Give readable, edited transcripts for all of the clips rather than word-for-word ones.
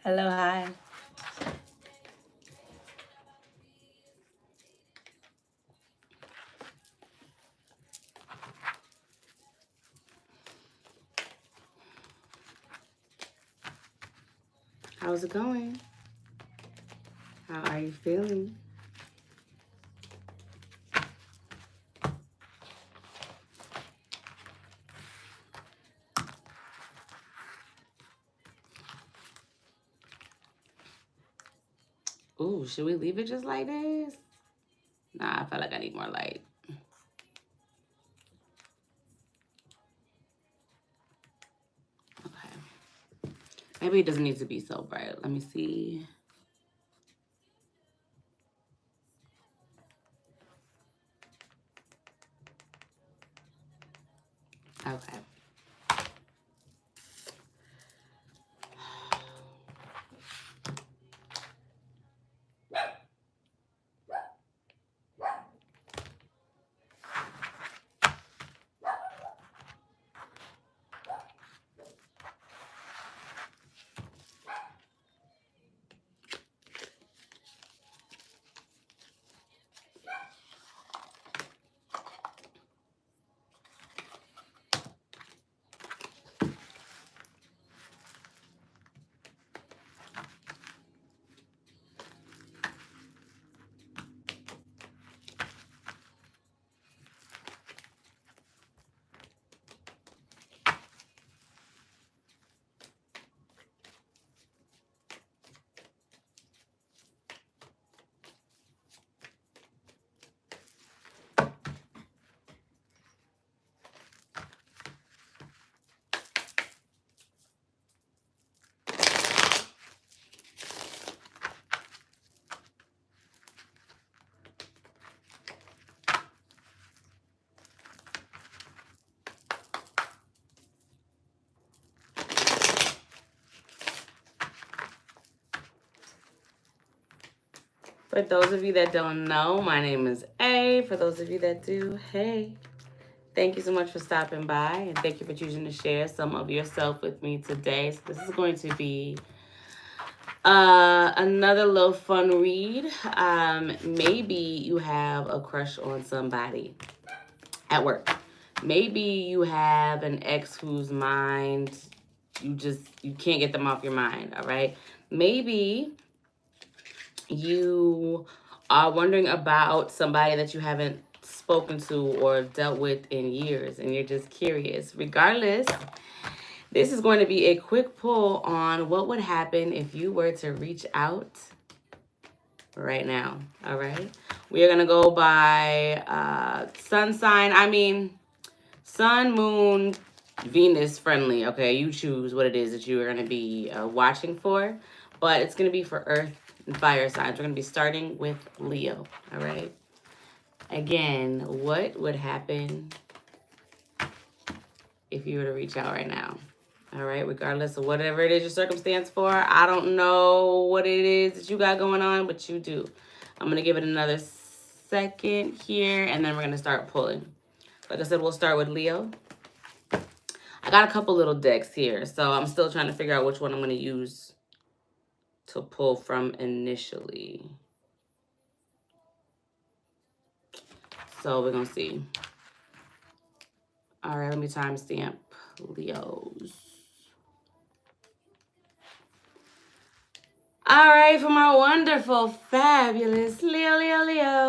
Hello, hi. How's it going? How are you feeling? Ooh, should we leave it just like this? Nah, I feel like I need more light. Okay. Maybe it doesn't need to be so bright. Let me see. Okay. For those of you that don't know, my name is A. For those of you that do, hey. Thank you so much for stopping by, and thank you for choosing to share some of yourself with me today. So this is going to be another little fun read. Maybe you have a crush on somebody at work. Maybe you have an ex whose mind you can't get them off your mind, all right? Maybe you are wondering about somebody that you haven't spoken to or dealt with in years and you're just curious. Regardless, this is going to be a quick pull on what would happen if you were to reach out right now. All right. We are going to go by sun sign. Sun, moon, Venus friendly. Okay. You choose what it is that you are going to be watching for. But it's going to be for earth and fire signs. We're going to be starting with Leo. All right. Again, what would happen if you were to reach out right now? All right, regardless of whatever it is your circumstance for. I don't know what it is that you got going on, but you do. I'm going to give it another second here, and then we're going to start pulling. Like I said, we'll start with Leo. I got a couple little decks here, so I'm still trying to figure out which one I'm going to use to pull from initially. So we're going to see. All right, let me timestamp Leos. All right, for my wonderful, fabulous Leos.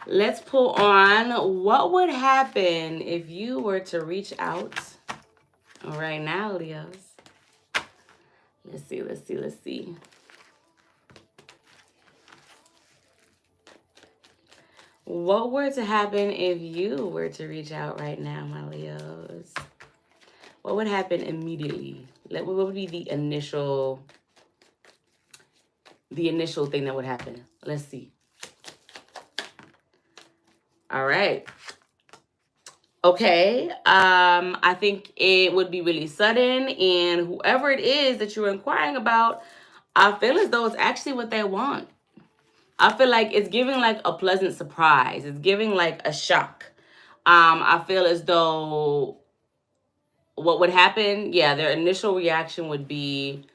Let's pull on what would happen if you were to reach out right now, Leos. Let's see. What were to happen if you were to reach out right now, my Leos? What would happen immediately? What would be the initial thing that would happen? Let's see. All right. Okay. I think it would be really sudden, and whoever it is that you're inquiring about, I feel as though it's actually what they want. I feel like it's giving like a pleasant surprise. It's giving like a shock. I feel as though what would happen? Yeah, their initial reaction would be,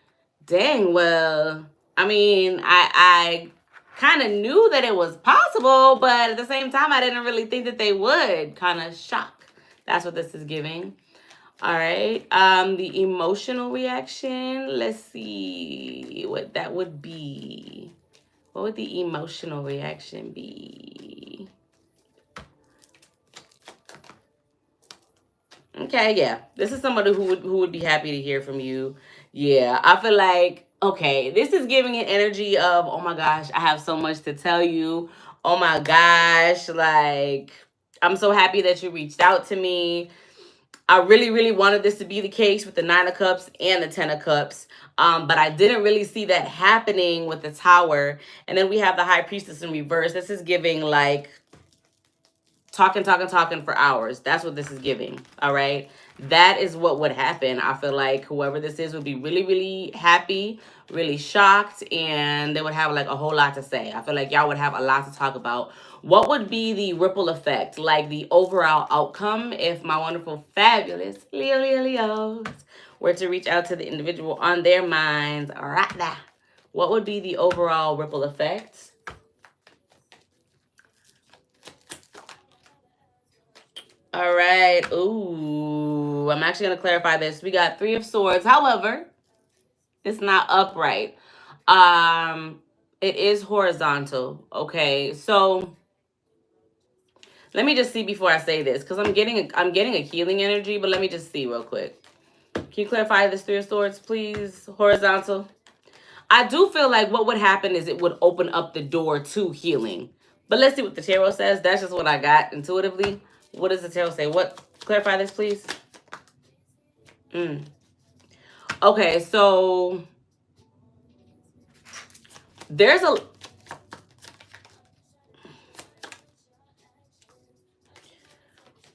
dang, well, I mean, I kind of knew that it was possible, but at the same time, I didn't really think that they would. Kind of shock. That's what this is giving. All right. The emotional reaction. Let's see what that would be. What would the emotional reaction be? Okay, yeah. This is somebody who would be happy to hear from you. Yeah, I feel like, okay, this is giving an energy of, oh my gosh, I have so much to tell you. Oh my gosh, like, I'm so happy that you reached out to me. I really, really wanted this to be the case with the Nine of Cups and the Ten of Cups. But I didn't really see that happening with the Tower. And then we have the High Priestess in reverse. This is giving like talking for hours. That's what this is giving. All right. That is what would happen. I feel like whoever this is would be really, really happy, really shocked, and they would have like a whole lot to say. I feel like y'all would have a lot to talk about. What would be the ripple effect, like the overall outcome, if my wonderful, fabulous Leos were to reach out to the individual on their minds right now? What would be the overall ripple effect? All right. Ooh, I'm actually going to clarify this. We got Three of Swords. However, it's not upright. It is horizontal. Okay. So let me just see before I say this, because I'm getting a healing energy, but let me just see real quick. Can you clarify this Three of Swords, please? Horizontal. I do feel like what would happen is it would open up the door to healing. But let's see what the tarot says. That's just what I got intuitively. What does the tarot say? What? Clarify this, please. Okay, so there's a...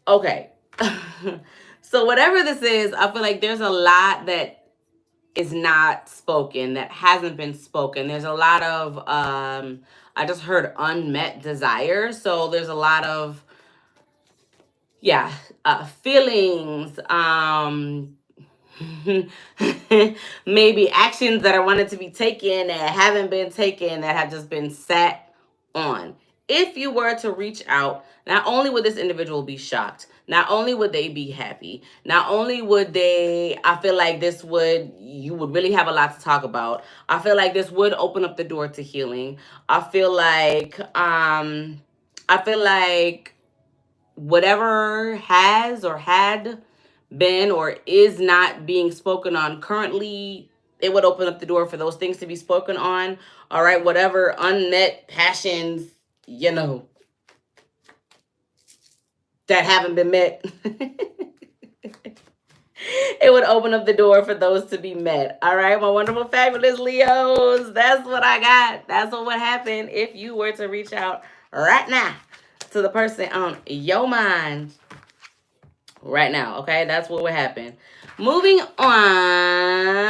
Okay. So whatever this is, I feel like there's a lot that is not spoken, that hasn't been spoken. There's a lot of, I just heard unmet desires. So there's a lot of, yeah, feelings, maybe actions that are wanted to be taken that haven't been taken, that have just been sat on. If you were to reach out, not only would this individual be shocked, not only would they be happy, not only would they, I feel like you would really have a lot to talk about. I feel like this would open up the door to healing. I feel like whatever has or had been or is not being spoken on currently, it would open up the door for those things to be spoken on. All right, whatever unmet passions, that haven't been met. It would open up the door for those to be met. All right, my wonderful, fabulous Leos. That's what I got. That's what would happen if you were to reach out right now to the person on your mind right now. Okay, that's what would happen. Moving on.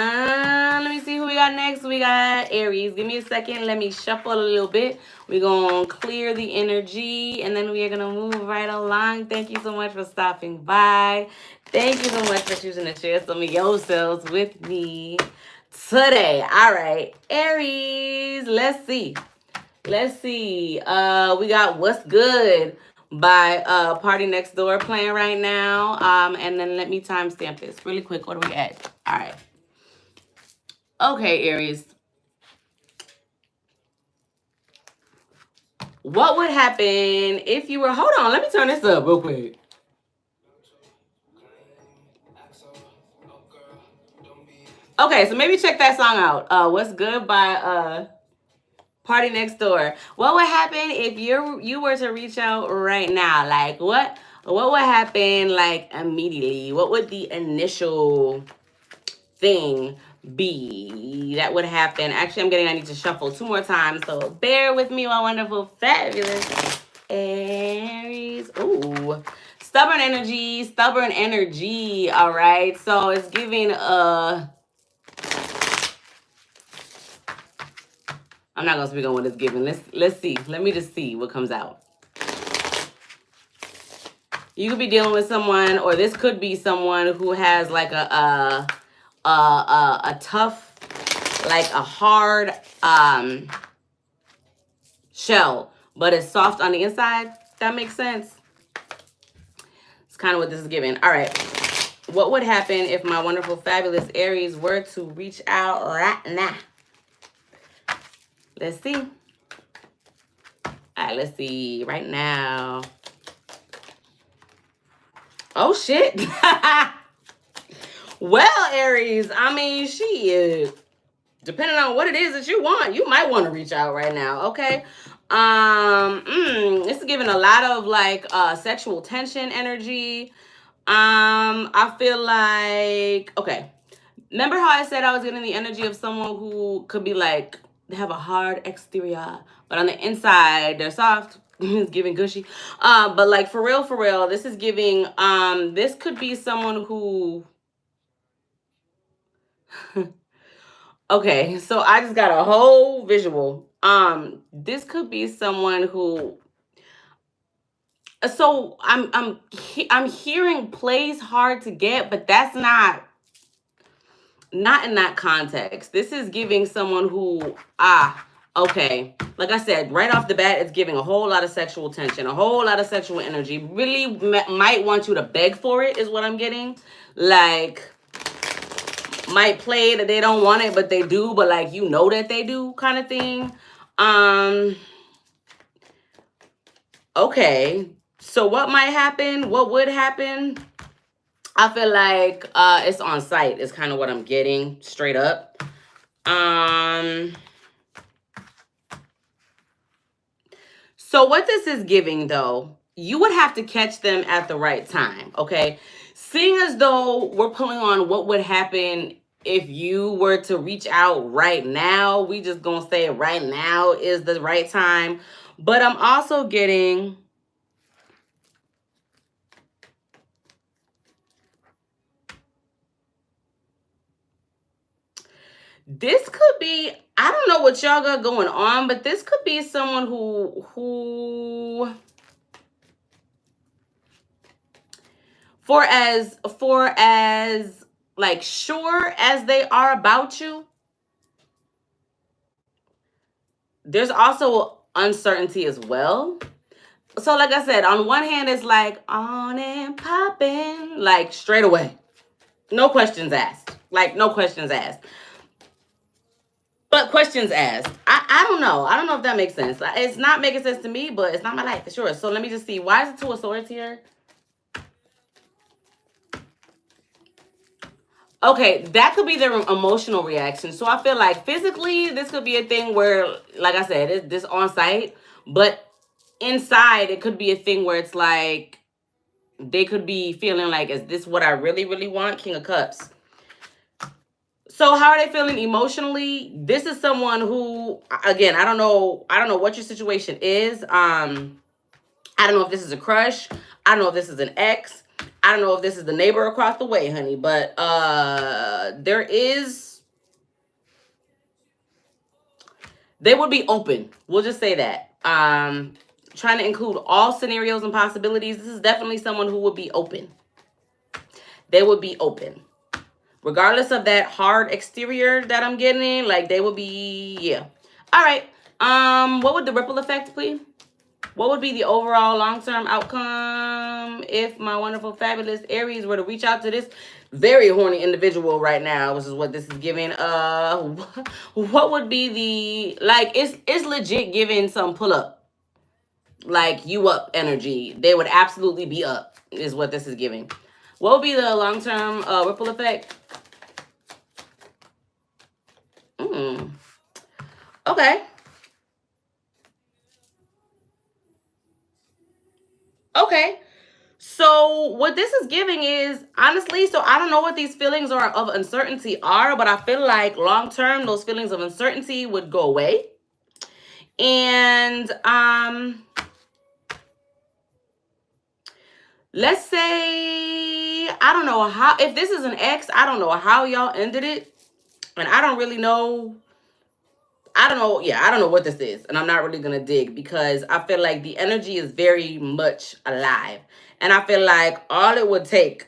Let me see who we got next. We got Aries. Give me a second. Let me shuffle a little bit. We're going to clear the energy, and then we are going to move right along. Thank you so much for stopping by. Thank you so much for choosing to share some of yourselves with me today. All right, Aries. Let's see. We got What's Good by Party Next Door playing right now. And then let me timestamp this really quick. What are we at? All right. Okay, Aries. What would happen if you were... Hold on, let me turn this up real quick. Okay, so maybe check that song out. What's Good by Party Next Door. What would happen if you were to reach out right now? Like what would happen like immediately? What would the initial thing be that would happen? Actually, I need to shuffle 2 more times, so bear with me, my wonderful, fabulous Aries. Ooh, stubborn energy. All right, so it's giving I'm not gonna speak on what it's giving. Let's see. Let me just see what comes out. You could be dealing with someone, or this could be someone who has like a tough, like a hard shell, but it's soft on the inside. That makes sense. It's kind of what this is giving. All right. What would happen if my wonderful, fabulous Aries were to reach out right now? Let's see. All right, let's see right now. Oh, shit. Well, Aries, I mean, shit. Depending on what it is that you want, you might want to reach out right now, okay? This is giving a lot of like sexual tension energy. I feel like, okay. Remember how I said I was getting the energy of someone who could be like, they have a hard exterior, but on the inside, they're soft. It's giving gushy. But like for real, this is giving, this could be someone who, okay, so I just got a whole visual. This could be someone who, so I'm hearing plays hard to get, but that's not in that context. This is giving someone who, okay, like I said, right off the bat, it's giving a whole lot of sexual tension, a whole lot of sexual energy. Really might want you to beg for it, is what I'm getting. Like, might play that they don't want it, but they do, but like, you know that they do, kind of thing. Okay, so what might happen? What would happen? I feel like it's on site is kind of what I'm getting straight up. So what this is giving, though, you would have to catch them at the right time, okay? Seeing as though we're pulling on what would happen if you were to reach out right now, we just gonna say right now is the right time. But I'm also getting, this could be, I don't know what y'all got going on, but this could be someone who for as like sure as they are about you, there's also uncertainty as well. So like I said, on one hand, it's like on and popping, like straight away. No questions asked. Like no questions asked. But questions asked. I don't know. I don't know if that makes sense. It's not making sense to me, but it's not my life for sure. So let me just see. Why is it Two of Swords here? Okay, that could be their emotional reaction. So I feel like physically, this could be a thing where, like I said, it's this on site. But inside, it could be a thing where it's like, they could be feeling like, is this what I really, really want? King of Cups. So how are they feeling emotionally? This is someone who, again, I don't know what your situation is. I don't know if this is a crush. I don't know if this is an ex. I don't know if this is the neighbor across the way, honey. But they would be open. We'll just say that. Trying to include all scenarios and possibilities. This is definitely someone who would be open. They would be open. Regardless of that hard exterior that I'm getting, like they would be, yeah. All right. What would the ripple effect be? What would be the overall long-term outcome if my wonderful, fabulous Aries were to reach out to this very horny individual right now, which is what this is giving? What would be the, like, it's legit giving some pull-up, like you up energy. They would absolutely be up, is what this is giving. What would be the long-term ripple effect? Okay. Okay. So what this is giving is, honestly, so I don't know what these feelings are of uncertainty are, but I feel like long term, those feelings of uncertainty would go away. And let's say, I don't know how, if this is an ex, I don't know how y'all ended it. And I don't really know. I don't know. Yeah, I don't know what this is. And I'm not really going to dig because I feel like the energy is very much alive. And I feel like all it would take,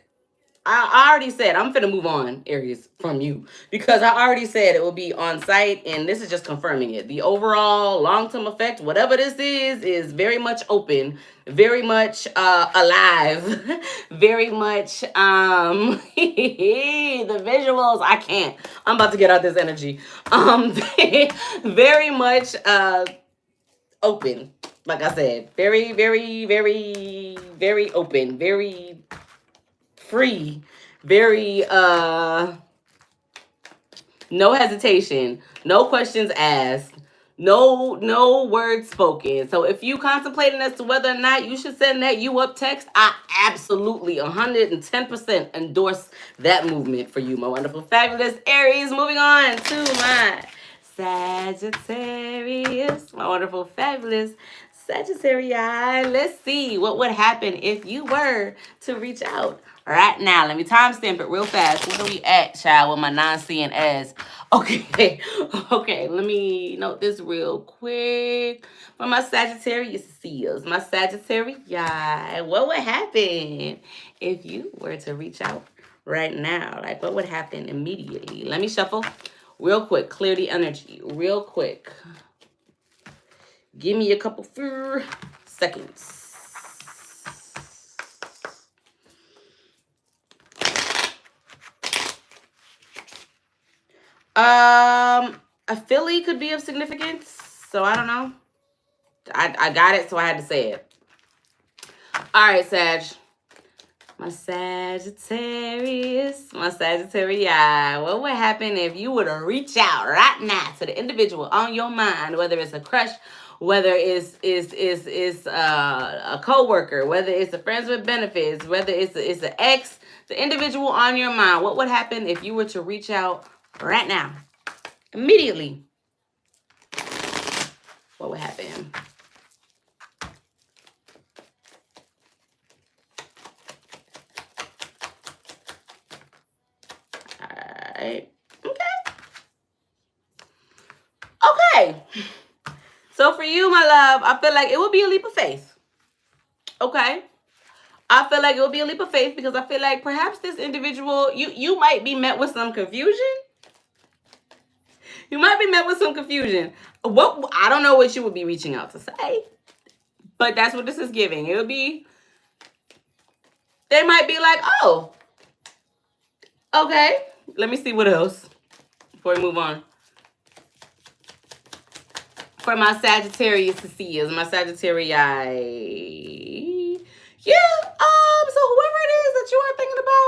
I already said I'm finna move on, Aries, from you, because I already said it will be on site, and this is just confirming it. The overall long-term effect, whatever this is very much open, very much alive, very much the visuals. I can't. I'm about to get out this energy. Very much open. Like I said, very, very, very, very open, very free, very no hesitation, no questions asked, no words spoken. So if you contemplating as to whether or not you should send that you up text, I absolutely 110% endorse that movement for you, my wonderful fabulous Aries. Moving on to my Sagittarius, my wonderful fabulous Sagittarius. Let's see what would happen if you were to reach out right now. Let me timestamp it real fast. Where are we at, child, with my non-seeing ass? Okay, okay, let me note this real quick. For my Sagittarius seals, my Sagittarius, what would happen if you were to reach out right now? Like, what would happen immediately? Let me shuffle real quick, clear the energy real quick. Give me a couple seconds. A Philly could be of significance, so I don't know. I got it, so I had to say it. All right, Sag. My Sagittarius, what would happen if you were to reach out right now to the individual on your mind, whether it's a crush, whether it's a coworker, whether it's a friends with benefits, whether it's an ex, the individual on your mind? What would happen if you were to reach out right now, immediately? What would happen? Alright. Okay. So for you, my love, I feel like it would be a leap of faith. Okay. I feel like it will be a leap of faith because I feel like perhaps this individual, you might be met with some confusion. You might be met with some confusion. I don't know what you would be reaching out to say, but that's what this is giving. It'll be, they might be like, oh, okay. Let me see what else before we move on. For my Sagittarius to see is my Sagittarius. Yeah, so whoever it is that you are thinking about,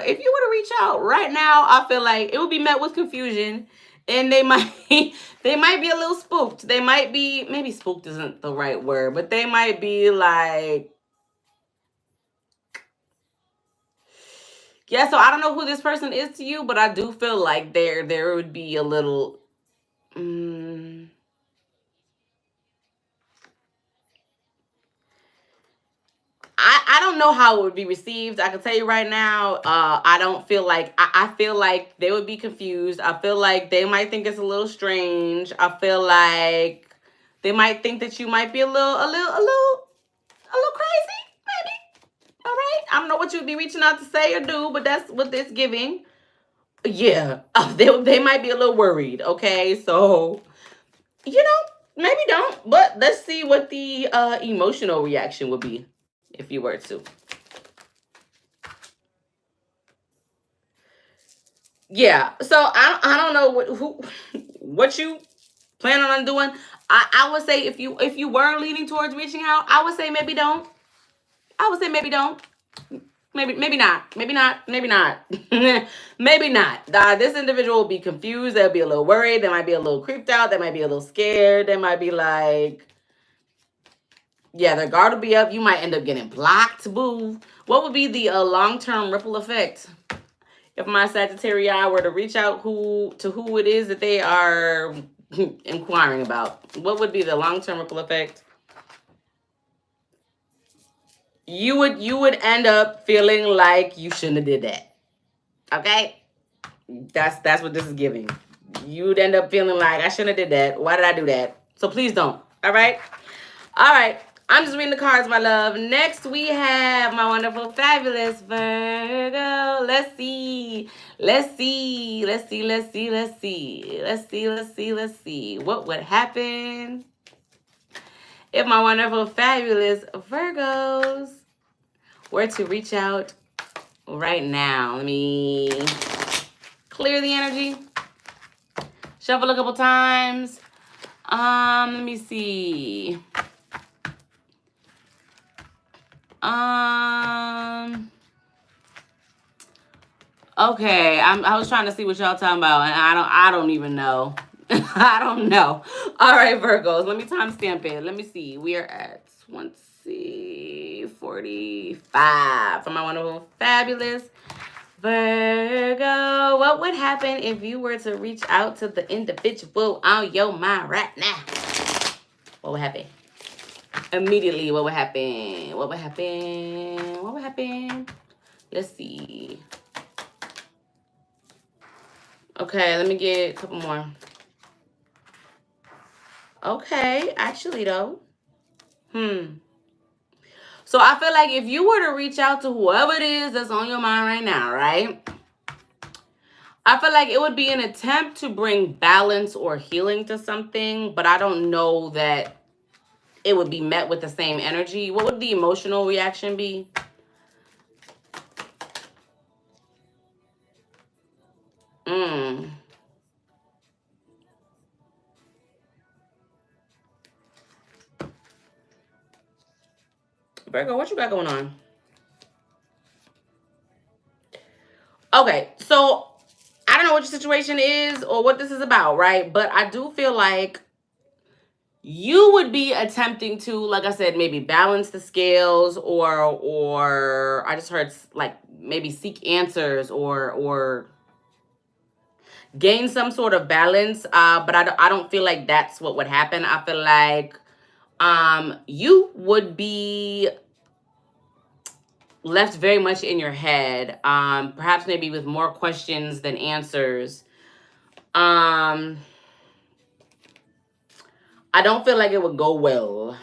if you were to reach out right now, I feel like it would be met with confusion, and they might be a little spooked. They might be, maybe spooked isn't the right word, but they might be like, yeah, so I don't know who this person is to you, but I do feel like there would be a little I don't know how it would be received. I can tell you right now, I don't feel like, I feel like they would be confused. I feel like they might think it's a little strange. I feel like they might think that you might be a little crazy, maybe. All right. I don't know what you'd be reaching out to say or do, but that's what it's giving. Yeah, they might be a little worried. Okay, so maybe don't. But let's see what the emotional reaction would be if you were to. Yeah, so I don't know what you plan on doing. I would say if you were leaning towards reaching out, I would say maybe don't. I would say maybe don't. Maybe not. Maybe not. Maybe not. Maybe not. This individual will be confused. They'll be a little worried. They might be a little creeped out. They might be a little scared. They might be like, yeah, their guard will be up. You might end up getting blocked. Boo. What would be the long-term ripple effect if my Sagittarius were to reach out who it is that they are inquiring about? What would be the long-term ripple effect? You would end up feeling like you shouldn't have did that. Okay? That's what this is giving. You'd end up feeling like I shouldn't have did that. Why did I do that? So please don't. All right? All right. I'm just reading the cards, my love. Next, we have my wonderful, fabulous Virgo. Let's see. Let's see. Let's see. Let's see. Let's see. Let's see. Let's see. Let's see. What would happen if my wonderful, fabulous Virgos were to reach out right now? Let me clear the energy. Shuffle a couple times. Let me see. Okay, I was trying to see what y'all talking about, and I don't even know. I don't know. All right, Virgos, let me timestamp it. Let me see. We are at 45 for my wonderful, fabulous Virgo. What would happen if you were to reach out to the individual on your mind right now? What would happen? Immediately, what would happen? What would happen? What would happen? Let's see. Okay, let me get a couple more. Okay, actually though. So I feel like if you were to reach out to whoever it is that's on your mind right now, right? I feel like it would be an attempt to bring balance or healing to something, but I don't know that it would be met with the same energy. What would the emotional reaction be? Virgo, what you got going on? Okay, so I don't know what your situation is or what this is about, right? But I do feel like you would be attempting to, like I said, maybe balance the scales, or I just heard like maybe seek answers or gain some sort of balance. But I don't feel like that's what would happen. I feel like you would be left very much in your head, perhaps maybe with more questions than answers. I don't feel like it would go well.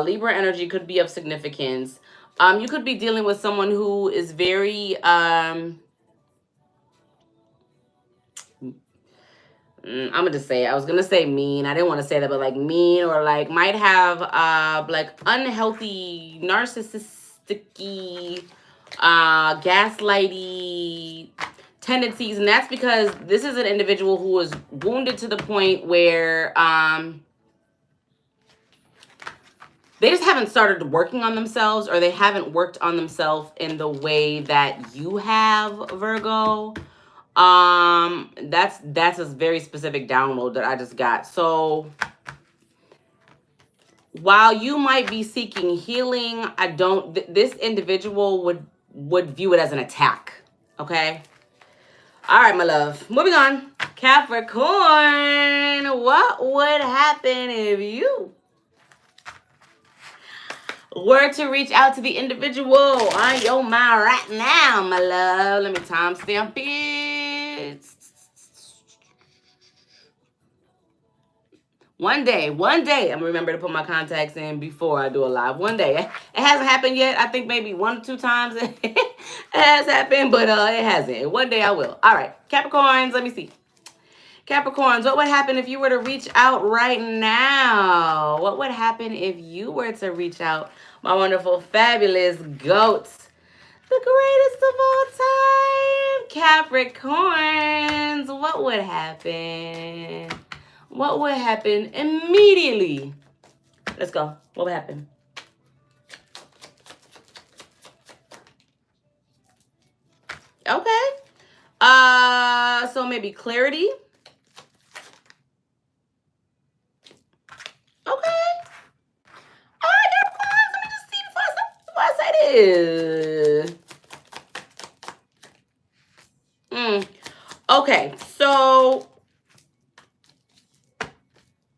Libra energy could be of significance. You could be dealing with someone who is very I'm gonna just say, I was gonna say mean. I didn't want to say that, but like mean, or like might have like unhealthy, narcissistic, gaslighty tendencies. And that's because this is an individual who was wounded to the point where they just haven't started working on themselves, or they haven't worked on themselves in the way that you have, Virgo. That's a very specific download that I just got. So while you might be seeking healing, I don't this individual would view it as an attack. Okay? All right, my love. Moving on. Capricorn, what would happen if you were to reach out to the individual on your mind right now, my love? Let me timestamp it. One day, I'm gonna remember to put my contacts in before I do a live. One day. It hasn't happened yet. I think maybe 1 or 2 times it has happened, but it hasn't. One day I will. All right, Capricorns, let me see. Capricorns, what would happen if you were to reach out right now? What would happen if you were to reach out? My wonderful, fabulous goats. The greatest of all time. Capricorns, what would happen? What would happen immediately? Let's go. What would happen? Okay. So maybe clarity. Okay. All right, Capricorns, let me just see before I say this.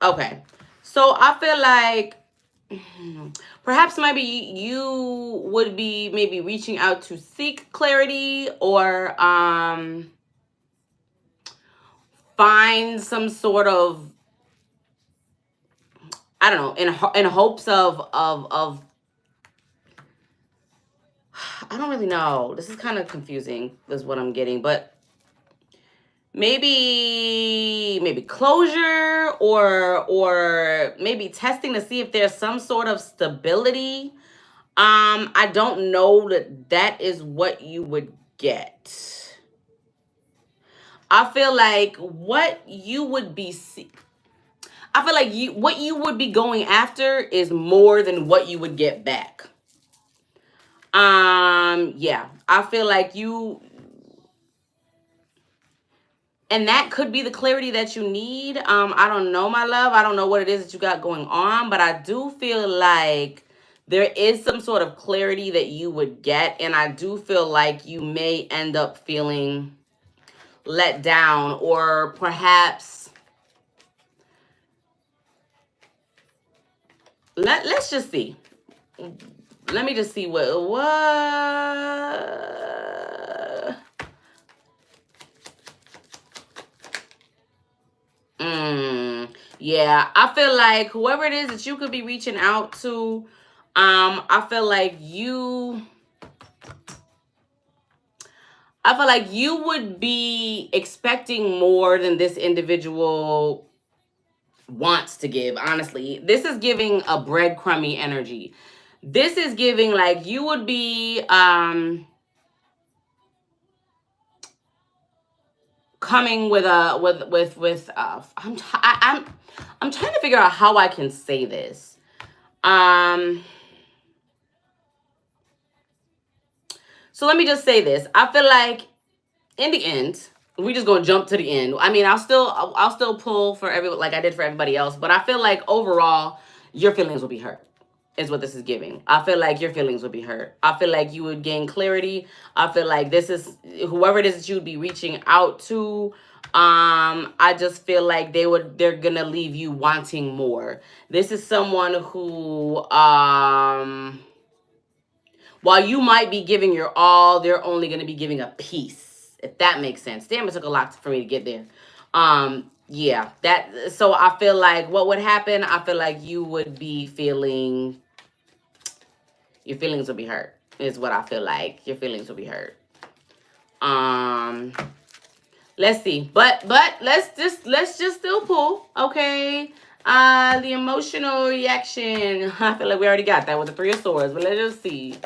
Okay, so I feel like perhaps maybe you would be maybe reaching out to seek clarity, or find some sort of I don't know, in hopes of I don't really know. This is kind of confusing, is what I'm getting, but maybe closure, or maybe testing to see if there's some sort of stability. I don't know that is what you would get. I feel like what you would be I feel like what you would be going after is more than what you would get back. Yeah, I feel like and that could be the clarity that you need. I don't know, my love. I don't know what it is that you got going on, but I do feel like there is some sort of clarity that you would get, and I do feel like you may end up feeling let down, or perhaps let's just see. Let me just see what yeah, I feel like whoever it is that you could be reaching out to, I feel like you would be expecting more than this individual wants to give. Honestly, this is giving a breadcrumby energy. This is giving like you would be coming with a with I'm trying to figure out how I can say this. So let me just say this. I feel like in the end, we just gonna jump to the end. I mean, I'll still pull for everyone like I did for everybody else, but I feel like overall your feelings will be hurt. Is what this is giving. I feel like your feelings would be hurt. I feel like you would gain clarity. I feel like this is whoever it is that you would be reaching out to. I just feel like they're gonna leave you wanting more. This is someone who while you might be giving your all, they're only going to be giving a piece, if that makes sense. Damn, it took a lot for me to get there. Yeah, so I feel like what would happen, I feel like you would be feeling, your feelings will be hurt, is what I feel like. Your feelings will be hurt. Let's see. But let's just still pull, okay? The emotional reaction. I feel like we already got that with the Three of Swords, but let's just see.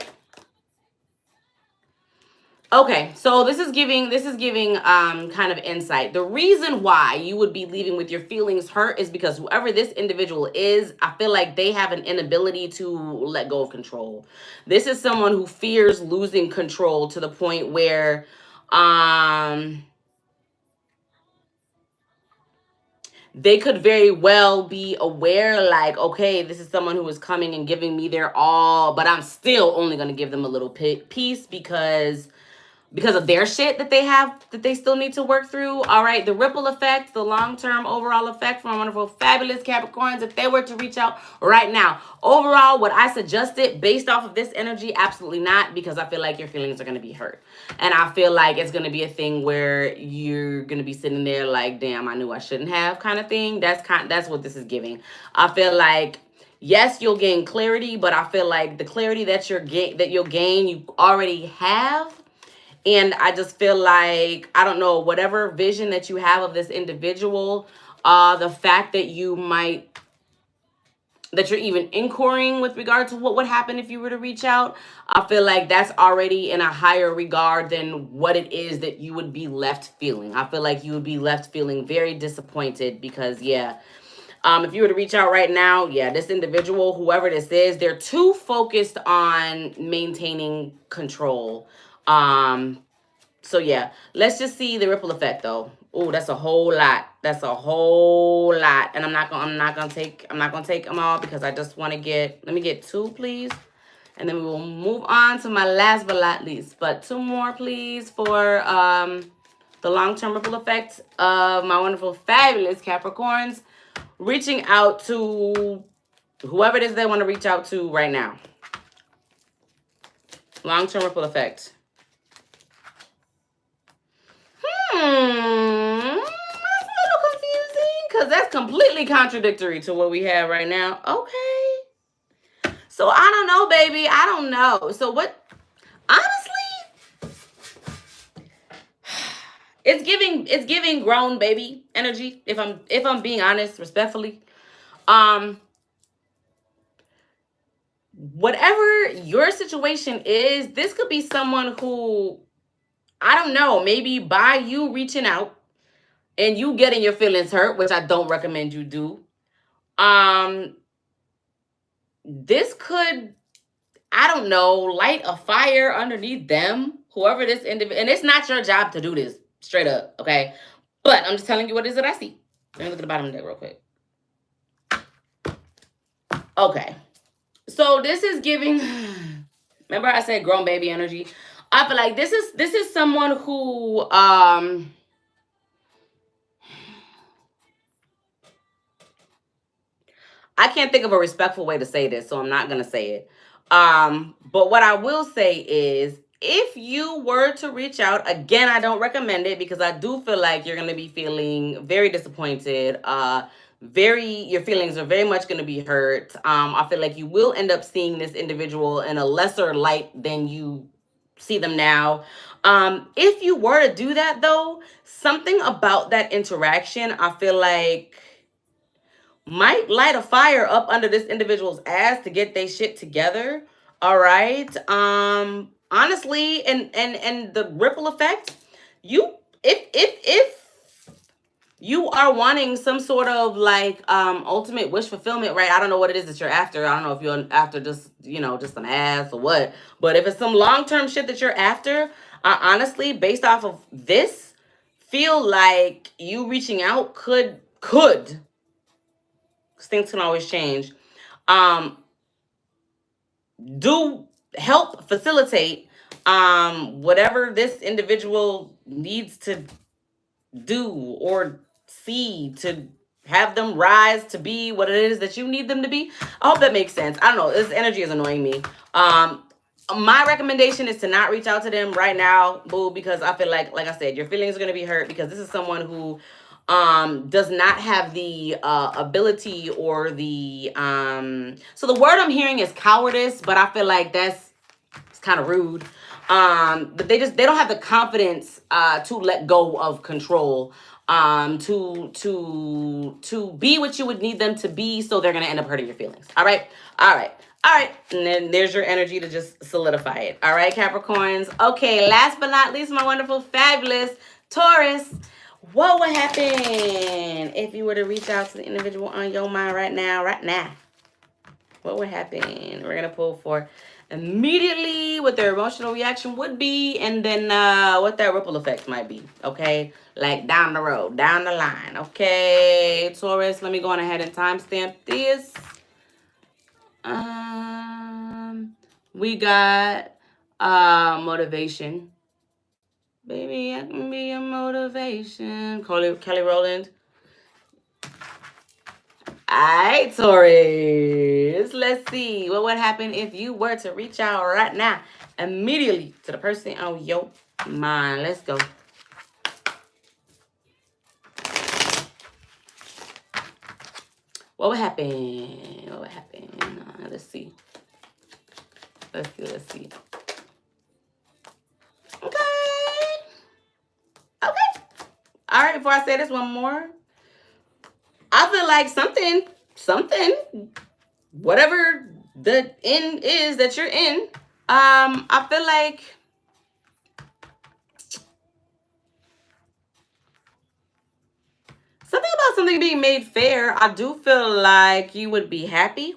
Okay, so this is giving kind of insight. The reason why you would be leaving with your feelings hurt is because whoever this individual is, I feel like they have an inability to let go of control. This is someone who fears losing control to the point where they could very well be aware, like, okay, this is someone who is coming and giving me their all, but I'm still only going to give them a little piece because of their shit that they have, that they still need to work through. All right, the ripple effect, the long-term overall effect from our wonderful, fabulous Capricorns, if they were to reach out right now. Overall, would I suggest it based off of this energy? Absolutely not, because I feel like your feelings are going to be hurt. And I feel like it's going to be a thing where you're going to be sitting there like, damn, I knew I shouldn't have, kind of thing. That's what this is giving. I feel like, yes, you'll gain clarity, but I feel like the clarity that you'll gain, you already have. And I just feel like, I don't know, whatever vision that you have of this individual, the fact that that you're even inquiring with regard to what would happen if you were to reach out, I feel like that's already in a higher regard than what it is that you would be left feeling. I feel like you would be left feeling very disappointed because, yeah, if you were to reach out right now, yeah, this individual, whoever this is, they're too focused on maintaining control. So yeah, let's just see the ripple effect though. Oh, that's a whole lot. That's a whole lot. And I'm not gonna take them all because I just want to let me get two, please. And then we will move on to my last but not least. But two more, please, for the long-term ripple effect of my wonderful, fabulous Capricorns reaching out to whoever it is they want to reach out to right now. Long-term ripple effect. That's a little confusing because that's completely contradictory to what we have right now. Okay. So I don't know, baby. I don't know. So what, honestly, it's giving grown baby energy, if I'm being honest, respectfully. Whatever your situation is, this could be someone who, I don't know, maybe by you reaching out and you getting your feelings hurt, which I don't recommend you do. This could, I don't know, light a fire underneath them, whoever this individual, and it's not your job to do this, straight up, okay? But I'm just telling you what it is that I see. Let me look at the bottom of the deck real quick. Okay. So this is giving, remember I said grown baby energy? I feel like this is someone who I can't think of a respectful way to say this, so I'm not gonna say it. But what I will say is, if you were to reach out, again, I don't recommend it because I do feel like you're gonna be feeling very disappointed. Your feelings are very much gonna be hurt. I feel like you will end up seeing this individual in a lesser light than you see them now. If you were to do that though, something about that interaction, I feel like might light a fire up under this individual's ass to get their shit together. All right. Honestly, and the ripple effect, you if you are wanting some sort of like ultimate wish fulfillment, right? I don't know what it is that you're after. I don't know if you're after just, just some ass or what. But if it's some long-term shit that you're after, honestly, based off of this, feel like you reaching out could, because things can always change, do help facilitate whatever this individual needs to do or see to have them rise to be what it is that you need them to be. I hope that makes sense. I don't know. This energy is annoying me. My recommendation is to not reach out to them right now, boo, because I feel like I said, your feelings are going to be hurt because this is someone who does not have the ability or the so the word I'm hearing is cowardice, but I feel like it's kind of rude. But they don't have the confidence to let go of control, to be what you would need them to be, so they're gonna end up hurting your feelings. All right. And then there's your energy to just solidify it. All right, Capricorns. Okay, last but not least, my wonderful, fabulous Taurus. What would happen if you were to reach out to the individual on your mind right now? What would happen? We're going to pull for immediately what their emotional reaction would be, and then what that ripple effect might be, okay? Like down the road, down the line, okay? Taurus, let me go on ahead and timestamp this. We got motivation. Baby, I can be a motivation. Kelly Rowland. Alright, Taurus. Let's see. What would happen if you were to reach out right now, immediately, to the person on your mind? Let's go. What would happen? Let's see. Okay. All right, before I say this one more, I feel like something, whatever the end is that you're in, I feel like something being made fair. I do feel like you would be happy.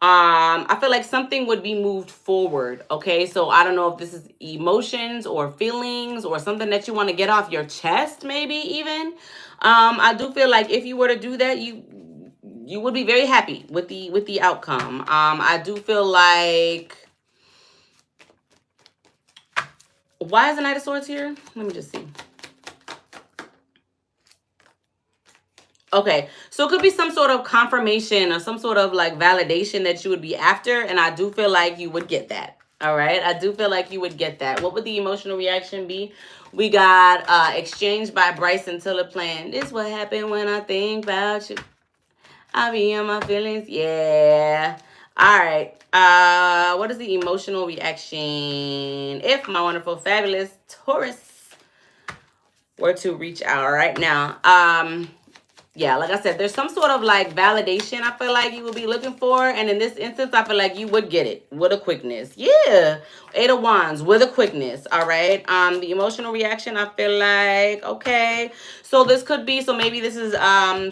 I feel like something would be moved forward. Okay, so I don't know if this is emotions or feelings or something that you want to get off your chest, maybe even. I do feel like if you were to do that, you would be very happy with the outcome. I do feel like, why is the Knight of Swords here? Let me just see. Okay, so it could be some sort of confirmation or some sort of like validation that you would be after, and I do feel like you would get that. All right, I do feel like you would get that. What would the emotional reaction be? We got Exchanged by Bryson Tiller playing. This what happened when I think about you. I be in my feelings. Yeah. All right. What is the emotional reaction if my wonderful, fabulous Taurus were to reach out right now? Yeah, like I said, there's some sort of like validation I feel like you would be looking for. And in this instance, I feel like you would get it with a quickness. Yeah. 8 of Wands with a quickness. All right. The emotional reaction, I feel like, okay. So this could be, so maybe this is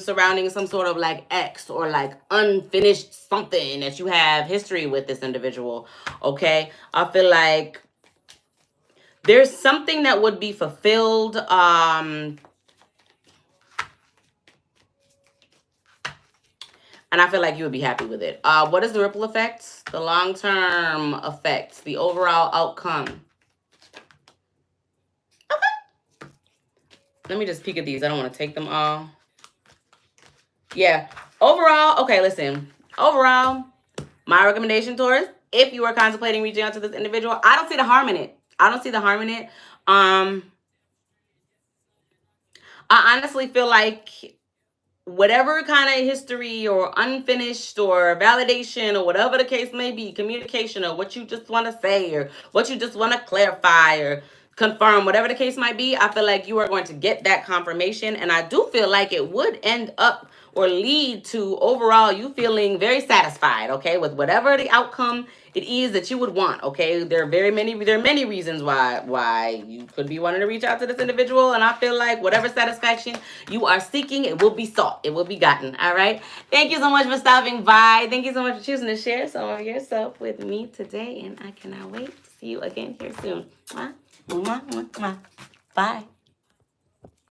surrounding some sort of like ex or like unfinished something that you have history with this individual. Okay. I feel like there's something that would be fulfilled. And I feel like you would be happy with it. What is the ripple effect? The long-term effect, the overall outcome. Okay. Let me just peek at these. I don't want to take them all. Yeah. Overall, okay, listen. Overall, my recommendation, Taurus, if you are contemplating reaching out to this individual, I don't see the harm in it. I don't see the harm in it. I honestly feel like whatever kind of history or unfinished or validation or whatever the case may be, communication or what you just want to say or what you just want to clarify or confirm, whatever the case might be, I feel like you are going to get that confirmation. And I do feel like it would end up or lead to overall you feeling very satisfied, okay, with whatever the outcome it is that you would want, okay? There are many reasons why you could be wanting to reach out to this individual, and I feel like whatever satisfaction you are seeking, it will be sought, it will be gotten. All right, thank you so much for stopping by. Thank you so much for choosing to share some of yourself with me today, and I cannot wait to see you again here soon. Mwah, mwah, mwah, mwah. Bye.